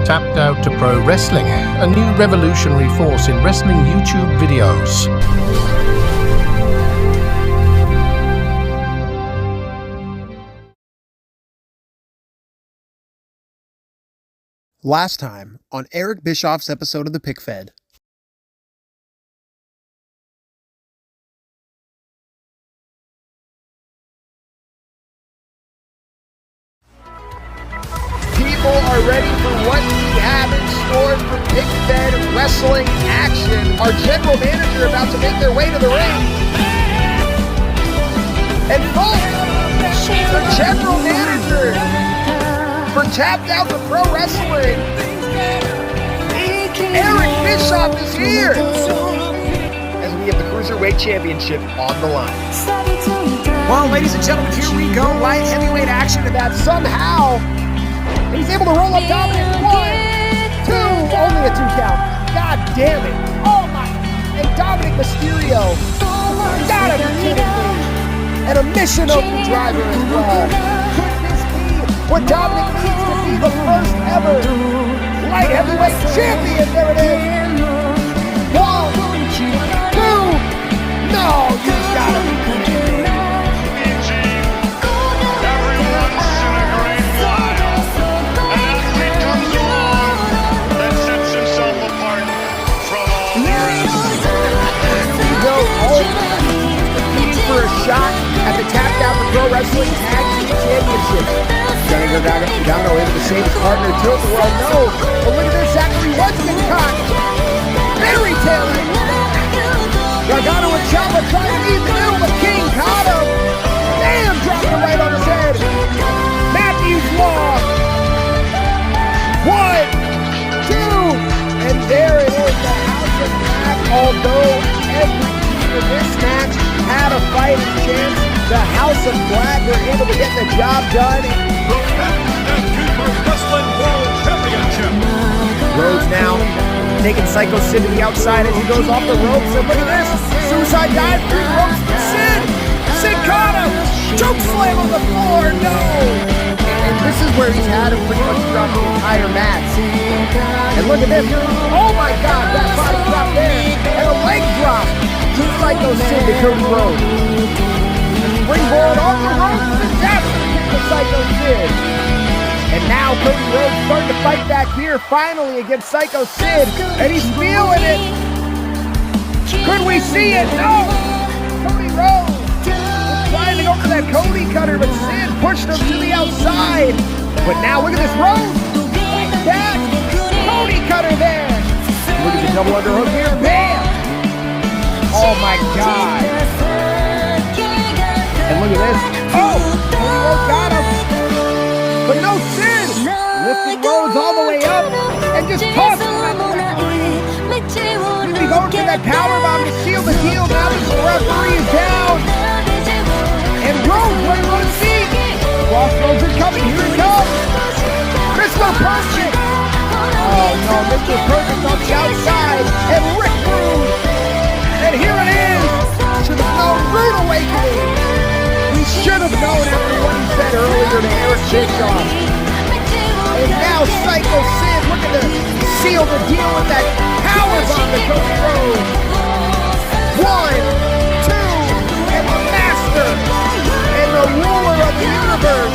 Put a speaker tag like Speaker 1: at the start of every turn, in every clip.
Speaker 1: Tapped Out to Pro Wrestling, a new revolutionary force in wrestling YouTube videos.
Speaker 2: Last time on Eric Bischoff's episode of The Pick Fed.
Speaker 3: People are ready for what we have in store for Pick Fed wrestling action. Our general manager about to make their way to the ring. And folks, the general manager for Tapped Out to Pro Wrestling, Eric Bischoff, is here as we have the Cruiserweight Championship on the line. Well, ladies and gentlemen, here we go. Light heavyweight action, and that somehow he's able to roll up Dominic. 1, 2, only a 2 count. God damn it. Oh my. And Dominic Mysterio. Gotta be kidding me. And a mission opening driver as well. Could this be what Dominic needs to be the first ever light heavyweight champion? There it is. 1, 2. No, you gotta be kidding me. For a shot at the Tapped Out to Pro Wrestling Tag Team Championship. Gargano able to save his partner, tilt the world, no. But look at this, actually what's been caught. Fairy tailing. Gargano and Ciampa trying to eat the middle, but King caught him. Damn, dropped it right on his head. Matthews Law. 1, 2, and there it is, the House of Black. Although every team in this match had a fighting chance, the House of Black were able to get the job done. Wrestling World Championship. Rhodes now taking Psycho Sid to the outside as he goes off the ropes. And look at this, suicide dive through the ropes. Sid caught him. Choke slam on the floor. No. And this is where he's had him pretty much throughout the entire match. And look at this. Oh my God, that body drop there. And a leg drop. Psycho Sid to Cody Rhodes. Springboard off the ropes, and that's the Psycho Sid. And now Cody Rhodes starting to fight back here finally against Psycho Sid, and he's feeling it. Could we see it? No! Cody Rhodes was trying to go for that Cody cutter, but Sid pushed him to the outside. But now look at this Rhodes. Like that. Cody cutter there. Look at the double underhook here. Bam! Oh my God. And look at this. Oh! Rhodes got him. But no Sid. Lifting Rhodes all the way up and just tossing him out the referee. He'll be going for that powerbomb to seal the deal. Now the referee is down. And Rhodes right on his feet. Crossroads are coming. Here it comes. Mr. Perfect. Oh no, Mr. Perfect on the outside. And Rick Rude. And here it is! Should have known, rude awakening! We should have known after what he said earlier to Eric Bischoff. And now Psycho Sid looking to seal the deal with that powerbomb to Cody Rhodes. 1, 2, and the master and the ruler of the universe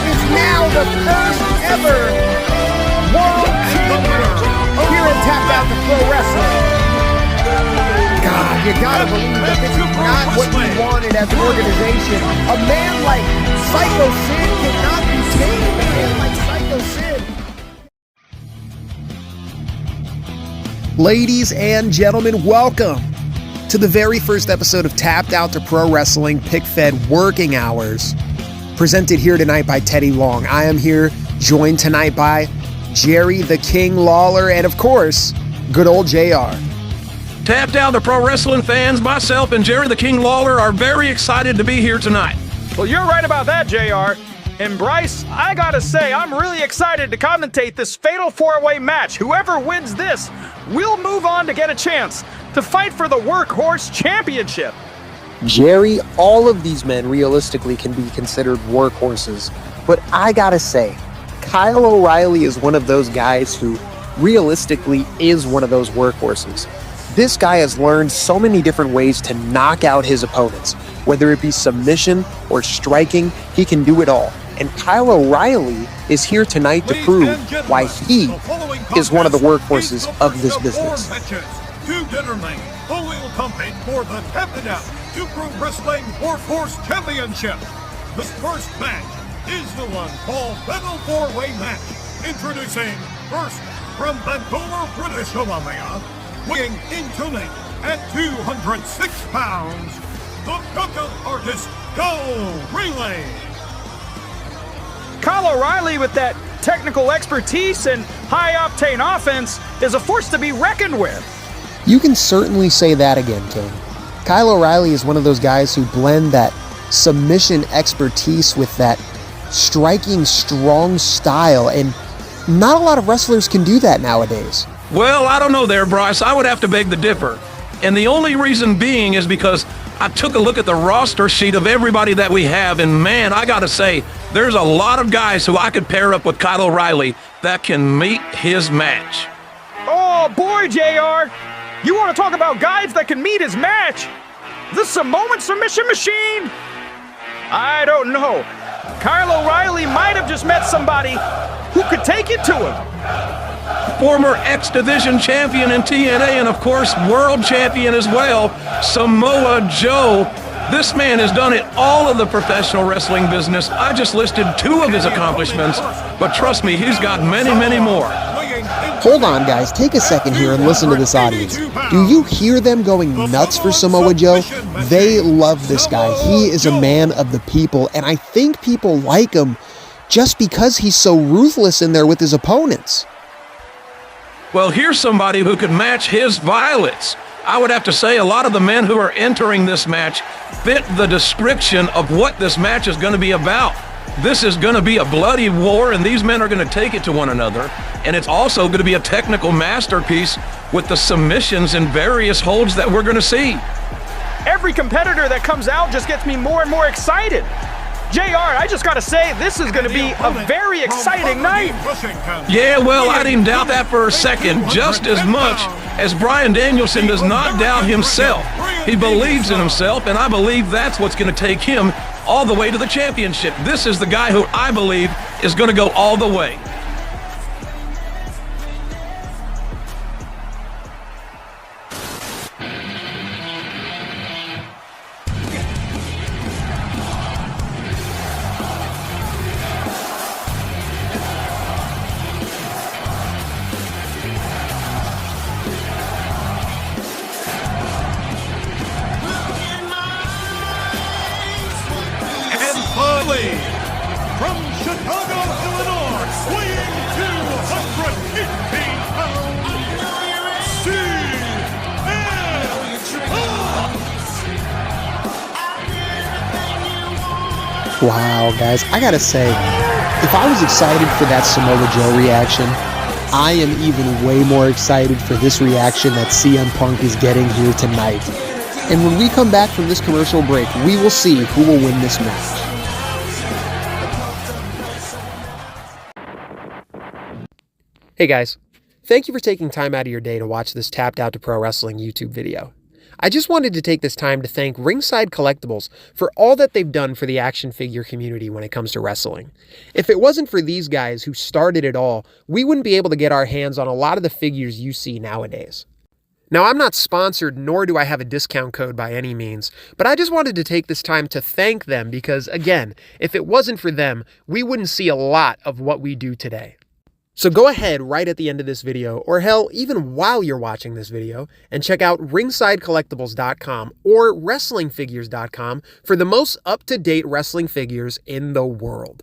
Speaker 3: is now the first ever world champion here at Tapped Out to Pro Wrestling. God, you gotta believe that this is not what we wanted as an organization. A man like Psycho Sid cannot be tamed. A man like Psycho Sid.
Speaker 2: Ladies and gentlemen, welcome to the very first episode of Tapped Out to Pro Wrestling Pick Fed Working Hours, presented here tonight by Teddy Long. I am here, joined tonight by Jerry the King Lawler, and of course, good old JR.
Speaker 4: Tapped Out to Pro Wrestling fans, myself and Jerry the King Lawler are very excited to be here tonight.
Speaker 5: Well, you're right about that, JR. And Bryce, I gotta say, I'm really excited to commentate this fatal four-way match. Whoever wins this will move on to get a chance to fight for the Workhorse Championship.
Speaker 6: Jerry, all of these men realistically can be considered workhorses. But I gotta say,
Speaker 2: Kyle O'Reilly is one of those guys who realistically is one of those workhorses. This guy has learned so many different ways to knock out his opponents. Whether it be submission or striking, he can do it all. And Kyle O'Reilly is here tonight to prove why he is one of the workhorses of this business.
Speaker 6: To determine who will compete for the TOTPW Pro Wrestling Workhorse Championship. This first match is the one called Fatal 4-Way Match. Introducing first from Vancouver, British Columbia, weighing in tonight at 206 pounds, the Coco Artist Go Relay.
Speaker 5: Kyle O'Reilly, with that technical expertise and high-octane offense, is a force to be reckoned with.
Speaker 2: You can certainly say that again, King. Kyle O'Reilly is one of those guys who blend that submission expertise with that striking, strong style, and not a lot of wrestlers can do that nowadays.
Speaker 4: Well, I don't know there, Bryce. I would have to beg to differ. And the only reason being is because I took a look at the roster sheet of everybody that we have, and man, I gotta say, there's a lot of guys who I could pair up with Kyle O'Reilly that can meet his match.
Speaker 5: Oh boy, JR! You want to talk about guys that can meet his match? The Samoan submission machine? I don't know. Kyle O'Reilly might have just met somebody who could take it to him.
Speaker 4: Former X-Division champion in TNA and, of course, world champion as well, Samoa Joe. This man has done it all of the professional wrestling business. I just listed 2 of his accomplishments, but trust me, he's got many, many more.
Speaker 2: Hold on, guys. Take a second here and listen to this audience. Do you hear them going nuts for Samoa Joe? They love this guy. He is a man of the people, and I think people like him just because he's so ruthless in there with his opponents.
Speaker 4: Well, here's somebody who could match his violence. I would have to say a lot of the men who are entering this match fit the description of what this match is going to be about. This is going to be a bloody war, and these men are going to take it to one another. And it's also going to be a technical masterpiece with the submissions and various holds that we're going to see.
Speaker 5: Every competitor that comes out just gets me more and more excited. JR, I just got to say, this is going to be a very exciting night.
Speaker 4: Yeah, well, I didn't doubt that for a second, just as much as Bryan Danielson does not doubt himself. He believes in himself, and I believe that's what's going to take him all the way to the championship. This is the guy who I believe is going to go all the way.
Speaker 6: From Chicago, Illinois, weighing 215 pounds, CM.
Speaker 2: Wow, guys, I gotta say, if I was excited for that Samoa Joe reaction, I am even way more excited for this reaction that CM Punk is getting here tonight. And when we come back from this commercial break, we will see who will win this match. Hey guys, thank you for taking time out of your day to watch this Tapped Out to Pro Wrestling YouTube video. I just wanted to take this time to thank Ringside Collectibles for all that they've done for the action figure community when it comes to wrestling. If it wasn't for these guys who started it all, we wouldn't be able to get our hands on a lot of the figures you see nowadays. Now, I'm not sponsored, nor do I have a discount code by any means, but I just wanted to take this time to thank them because, again, if it wasn't for them, we wouldn't see a lot of what we do today. So go ahead right at the end of this video, or hell, even while you're watching this video, and check out ringsidecollectibles.com or wrestlingfigures.com for the most up-to-date wrestling figures in the world.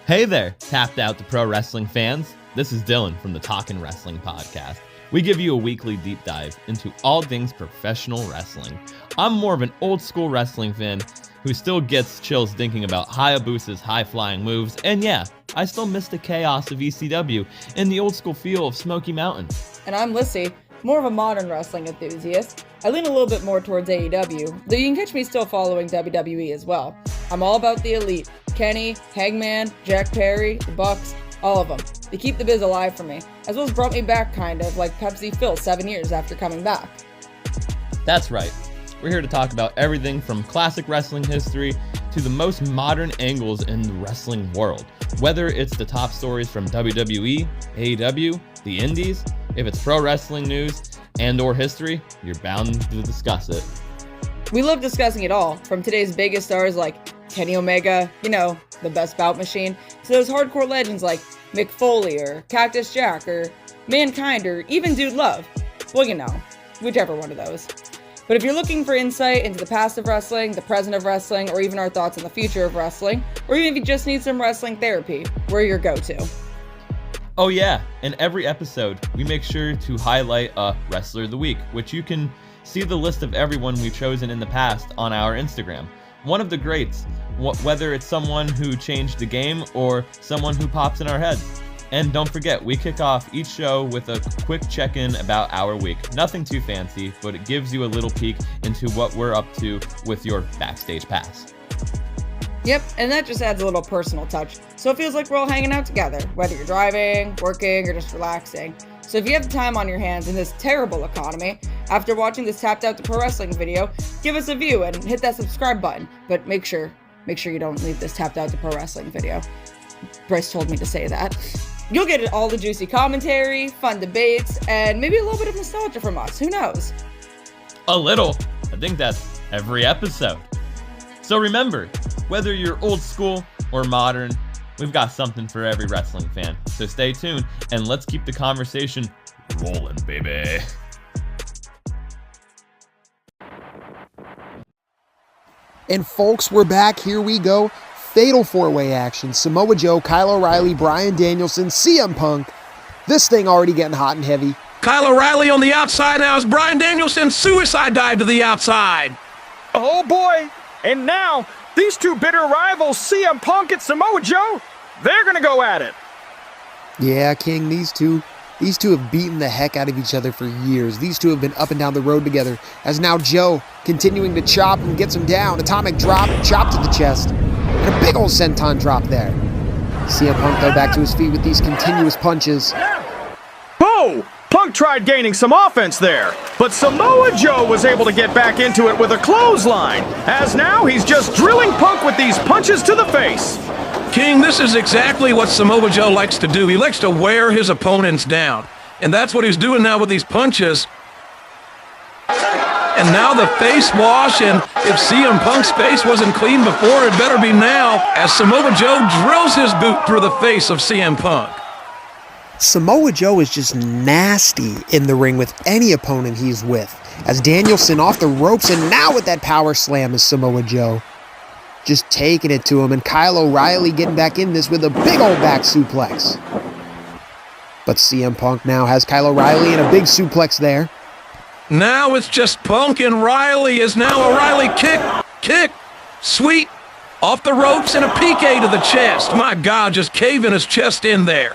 Speaker 7: Hey there, Tapped Out to Pro Wrestling fans. This is Dylan from the Talkin' Wrestling Podcast. We give you a weekly deep dive into all things professional wrestling. I'm more of an old school wrestling fan who still gets chills thinking about Hayabusa's high-flying moves, and yeah, I still miss the chaos of ECW and the old school feel of Smoky Mountain.
Speaker 8: And I'm Lissy, more of a modern wrestling enthusiast. I lean a little bit more towards AEW, though you can catch me still following WWE as well. I'm all about the elite. Kenny, Hangman, Jack Perry, the Bucks, all of them. They keep the biz alive for me, as well as brought me back kind of like Pepsi Phil 7 years after coming back.
Speaker 7: That's right. We're here to talk about everything from classic wrestling history to the most modern angles in the wrestling world. Whether it's the top stories from WWE, AEW, the Indies, if it's pro wrestling news and or history, you're bound to discuss it.
Speaker 8: We love discussing it all, from today's biggest stars like Kenny Omega, the best bout machine, to those hardcore legends like Mick Foley or Cactus Jack or Mankind or even Dude Love. Well, whichever one of those. But if you're looking for insight into the past of wrestling, the present of wrestling, or even our thoughts on the future of wrestling, or even if you just need some wrestling therapy, we're your go-to.
Speaker 7: Oh yeah, in every episode, we make sure to highlight a Wrestler of the Week, which you can see the list of everyone we've chosen in the past on our Instagram. One of the greats, whether it's someone who changed the game or someone who pops in our head. And don't forget, we kick off each show with a quick check-in about our week. Nothing too fancy, but it gives you a little peek into what we're up to with your backstage pass.
Speaker 8: Yep, and that just adds a little personal touch, so it feels like we're all hanging out together, whether you're driving, working, or just relaxing. So if you have the time on your hands in this terrible economy, after watching this Tapped Out to Pro Wrestling video, give us a view and hit that subscribe button. But make sure you don't leave this Tapped Out to Pro Wrestling video. Bryce told me to say that. You'll get all the juicy commentary, fun debates, and maybe a little bit of nostalgia from us. Who knows?
Speaker 7: A little. I think that's every episode. So remember, whether you're old school or modern, we've got something for every wrestling fan. So stay tuned and let's keep the conversation rolling, baby.
Speaker 2: And folks, we're back. Here we go. Fatal 4-way action. Samoa Joe, Kyle O'Reilly, Bryan Danielson, CM Punk. This thing already getting hot and heavy.
Speaker 4: Kyle O'Reilly on the outside now as Bryan Danielson suicide dive to the outside.
Speaker 5: Oh boy! And now, these two bitter rivals, CM Punk and Samoa Joe, they're gonna go at it.
Speaker 2: Yeah, King, these two have beaten the heck out of each other for years. These two have been up and down the road together, as now Joe continuing to chop and gets him down. Atomic drop, chop to the chest. And a big old senton drop there. CM Punk, though, back to his feet with these continuous punches.
Speaker 5: Oh! Punk tried gaining some offense there, but Samoa Joe was able to get back into it with a clothesline, as now he's just drilling Punk with these punches to the face.
Speaker 4: King, this is exactly what Samoa Joe likes to do. He likes to wear his opponents down, and that's what he's doing now with these punches. And now the face wash, and if CM Punk's face wasn't clean before, it better be now, as Samoa Joe drills his boot through the face of CM Punk.
Speaker 2: Samoa Joe is just nasty in the ring with any opponent he's with, as Danielson off the ropes, and now with that power slam is Samoa Joe. Just taking it to him, and Kyle O'Reilly getting back in this with a big old back suplex. But CM Punk now has Kyle O'Reilly in a big suplex there.
Speaker 4: Now it's just Punk and Riley, as now O'Reilly kick, sweet, off the ropes and a PK to the chest. My God, just caving his chest in there.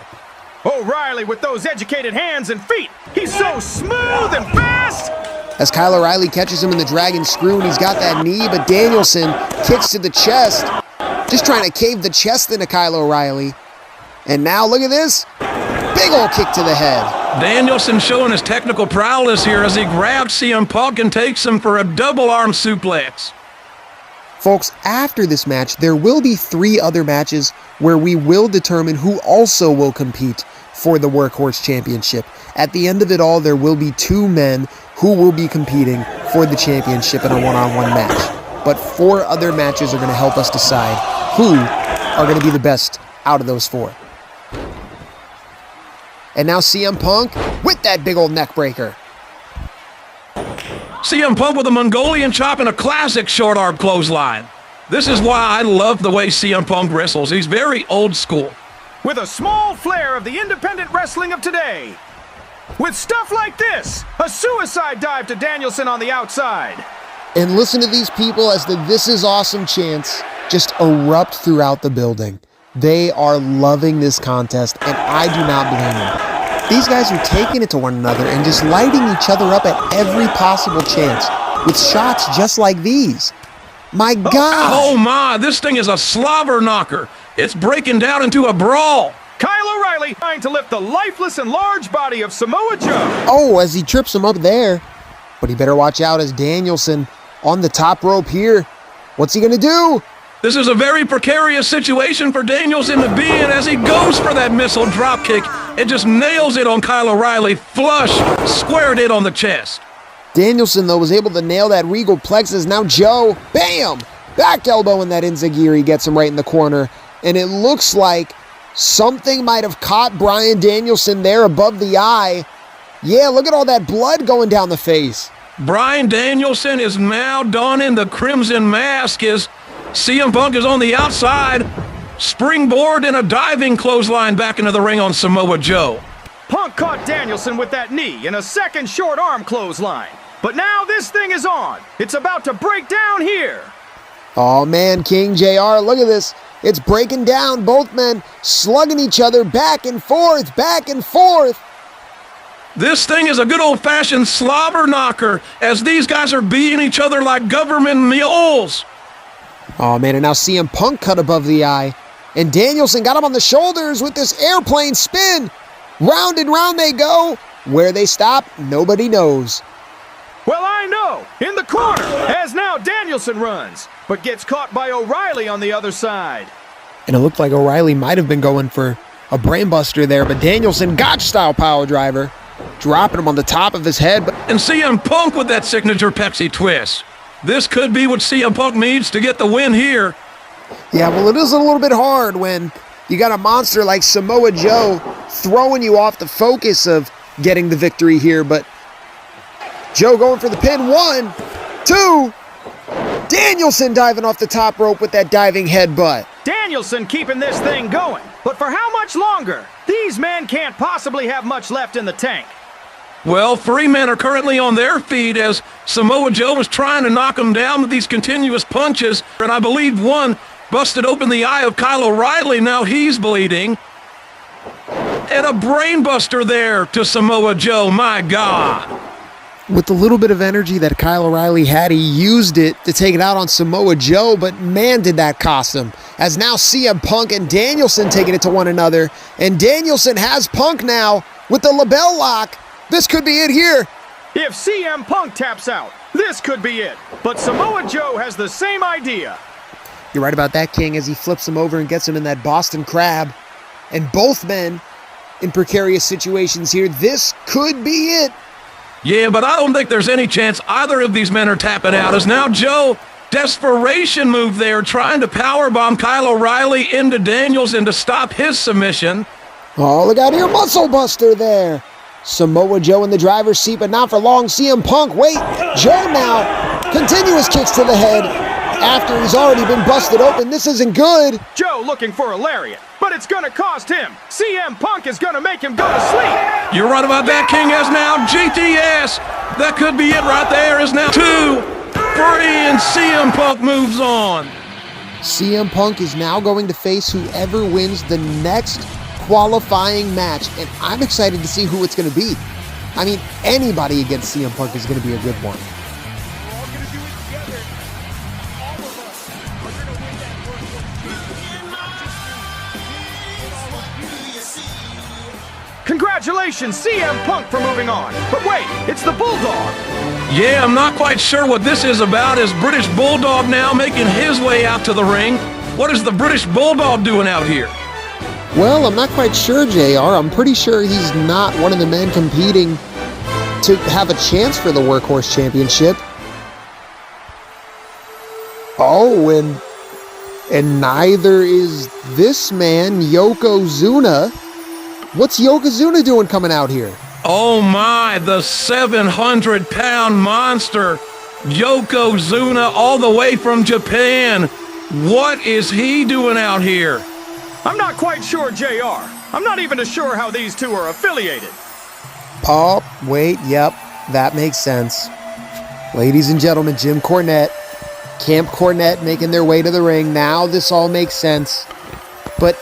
Speaker 5: O'Reilly with those educated hands and feet. He's so smooth and fast.
Speaker 2: As Kyle O'Reilly catches him in the dragon screw, and he's got that knee, but Danielson kicks to the chest. Just trying to cave the chest into Kyle O'Reilly. And now look at this. Big old kick to the head.
Speaker 4: Danielson showing his technical prowess here as he grabs CM Punk and takes him for a double arm suplex.
Speaker 2: Folks, after this match, there will be 3 other matches where we will determine who also will compete for the Workhorse Championship. At the end of it all, there will be 2 men who will be competing for the championship in a one-on-one match. But 4 other matches are going to help us decide who are going to be the best out of those 4. And now CM Punk with that big old neck breaker.
Speaker 4: CM Punk with a Mongolian chop and a classic short arm clothesline. This is why I love the way CM Punk wrestles. He's very old school.
Speaker 5: With a small flair of the independent wrestling of today. With stuff like this, a suicide dive to Danielson on the outside.
Speaker 2: And listen to these people as the "This is awesome" chants just erupt throughout the building. They are loving this contest, and I do not blame them. These guys are taking it to one another and just lighting each other up at every possible chance with shots just like these. My God!
Speaker 4: Oh my, this thing is a slobber knocker. It's breaking down into a brawl.
Speaker 5: Kyle O'Reilly trying to lift the lifeless and large body of Samoa Joe.
Speaker 2: Oh, as he trips him up there. But he better watch out as Danielson on the top rope here. What's he going to do?
Speaker 4: This is a very precarious situation for Danielson to be in as he goes for that missile drop kick and just nails it on Kyle O'Reilly, flush, squared it on the chest.
Speaker 2: Danielson, though, was able to nail that regal plexus. Now Joe, bam! Back elbow in that enziguri gets him right in the corner. And it looks like something might have caught Bryan Danielson there above the eye. Yeah, look at all that blood going down the face.
Speaker 4: Bryan Danielson is now donning the crimson mask as CM Punk is on the outside. Springboard and a diving clothesline back into the ring on Samoa Joe.
Speaker 5: Punk caught Danielson with that knee in a second short arm clothesline. But now this thing is on. It's about to break down here.
Speaker 2: Oh man, King JR, look at this. It's breaking down. Both men slugging each other back and forth, back and forth.
Speaker 4: This thing is a good old-fashioned slobber knocker as these guys are beating each other like government mules.
Speaker 2: Oh man, and now CM Punk cut above the eye. And Danielson got him on the shoulders with this airplane spin. Round and round they go. Where they stop, nobody knows.
Speaker 5: Well, I know. In the corner, as now Danielson runs, but gets caught by O'Reilly on the other side.
Speaker 2: And it looked like O'Reilly might have been going for a brainbuster there, but Danielson gotch-style power driver, dropping him on the top of his head.
Speaker 4: And CM Punk with that signature Pepsi twist. This could be what CM Punk needs to get the win here.
Speaker 2: Yeah, well, it is a little bit hard when you got a monster like Samoa Joe throwing you off the focus of getting the victory here, but Joe going for the pin. 1, 2. Danielson diving off the top rope with that diving headbutt.
Speaker 5: Danielson keeping this thing going, but for how much longer? These men can't possibly have much left in the tank.
Speaker 4: Well, 3 men are currently on their feet as Samoa Joe was trying to knock them down with these continuous punches, and I believe one busted open the eye of Kyle O'Reilly. Now he's bleeding. And a brainbuster there to Samoa Joe, my God.
Speaker 2: With the little bit of energy that Kyle O'Reilly had, he used it to take it out on Samoa Joe, but man, did that cost him. As now CM Punk and Danielson taking it to one another, and Danielson has Punk now with the label lock. This could be it here.
Speaker 5: If CM Punk taps out, this could be it. But Samoa Joe has the same idea.
Speaker 2: You're right about that, King, as he flips him over and gets him in that Boston Crab. And both men in precarious situations here. This could be it.
Speaker 4: Yeah, but I don't think there's any chance either of these men are tapping out. As now Joe, desperation move there, trying to powerbomb Kyle O'Reilly into Danielson to stop his submission.
Speaker 2: Oh, look out here, muscle buster there. Samoa Joe in the driver's seat, but not for long. CM Punk, wait, Joe now, continuous kicks to the head after he's already been busted open. This isn't good.
Speaker 5: Joe looking for a lariat, but it's gonna cost him. CM Punk is gonna make him go to sleep.
Speaker 4: You're right about that, King, as now GTS. That could be it right there, is now 2, 3, and CM Punk moves on.
Speaker 2: CM Punk is now going to face whoever wins the next qualifying match, and I'm excited to see who it's going to be. I mean, anybody against CM Punk is going to be a good one.
Speaker 5: Congratulations, CM Punk, for moving on. But wait, it's the Bulldog.
Speaker 4: Yeah, I'm not quite sure what this is about. Is British Bulldog now making his way out to the ring? What is the British Bulldog doing out here?
Speaker 2: Well, I'm not quite sure, JR. I'm pretty sure he's not one of the men competing to have a chance for the Workhorse Championship. Oh, and neither is this man, Yokozuna. What's Yokozuna doing coming out here?
Speaker 4: Oh my, the 700-pound monster, Yokozuna, all the way from Japan. What is he doing out here?
Speaker 5: I'm not quite sure, JR. I'm not even sure how these two are affiliated.
Speaker 2: Oh, wait, yep, that makes sense. Ladies and gentlemen, Jim Cornette, Camp Cornette making their way to the ring. Now this all makes sense. But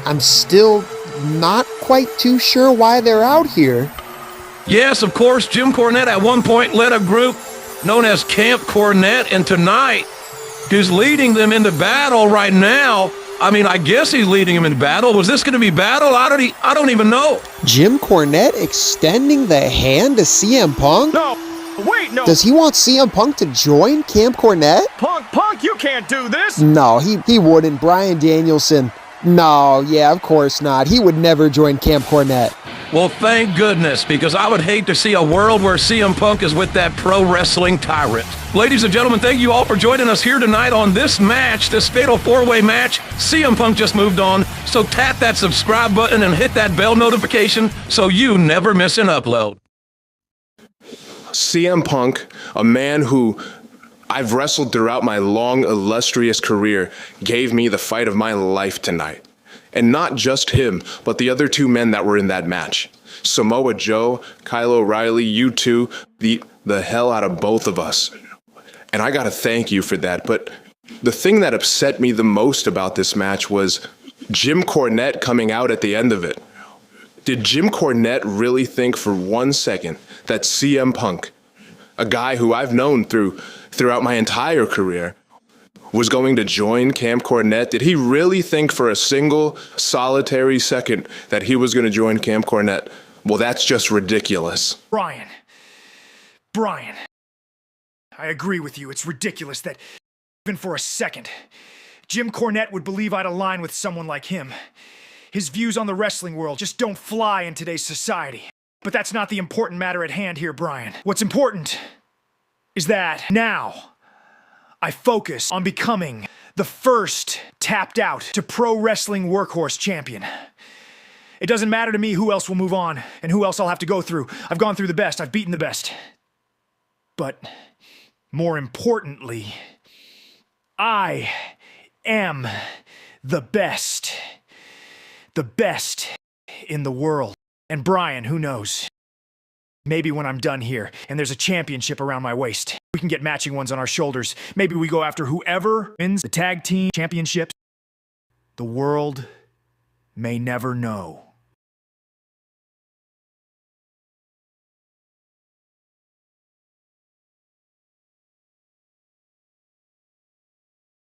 Speaker 2: I'm still not quite too sure why they're out here.
Speaker 4: Yes, of course, Jim Cornette at one point led a group known as Camp Cornette, and tonight he's leading them into battle right now. I mean, I guess he's leading them into battle. Was this going to be battle? I don't even know.
Speaker 2: Jim Cornette extending the hand to CM Punk?
Speaker 5: No, wait, no.
Speaker 2: Does he want CM Punk to join Camp Cornette?
Speaker 5: Punk, you can't do this.
Speaker 2: No, he wouldn't. Bryan Danielson. No, yeah, of course not. He would never join Camp Cornette.
Speaker 4: Well, thank goodness, because I would hate to see a world where CM Punk is with that pro wrestling tyrant. Ladies and gentlemen, thank you all for joining us here tonight on this match, this fatal four-way match. CM Punk just moved on, so tap that subscribe button and hit that bell notification so you never miss an upload.
Speaker 9: CM Punk, a man who I've wrestled throughout my long, illustrious career, gave me the fight of my life tonight. And not just him, but the other two men that were in that match. Samoa Joe, Kyle O'Reilly, you two, the hell out of both of us. And I gotta thank you for that. But the thing that upset me the most about this match was Jim Cornette coming out at the end of it. Did Jim Cornette really think for 1 second that CM Punk, a guy who I've known throughout my entire career, was going to join Camp Cornette? Did he really think for a single solitary second that he was going to join Camp Cornette? Well, that's just ridiculous.
Speaker 10: Bryan, I agree with you. It's ridiculous that even for a second, Jim Cornette would believe I'd align with someone like him. His views on the wrestling world just don't fly in today's society. But that's not the important matter at hand here, Bryan. What's important is that now I focus on becoming the first tapped out to pro wrestling workhorse champion. It doesn't matter to me who else will move on and who else I'll have to go through. I've gone through the best. I've beaten the best. But more importantly, I am the best. The best in the world. And Bryan, who knows? Maybe when I'm done here and there's a championship around my waist, we can get matching ones on our shoulders. Maybe we go after whoever wins the tag team championships. The world may never know.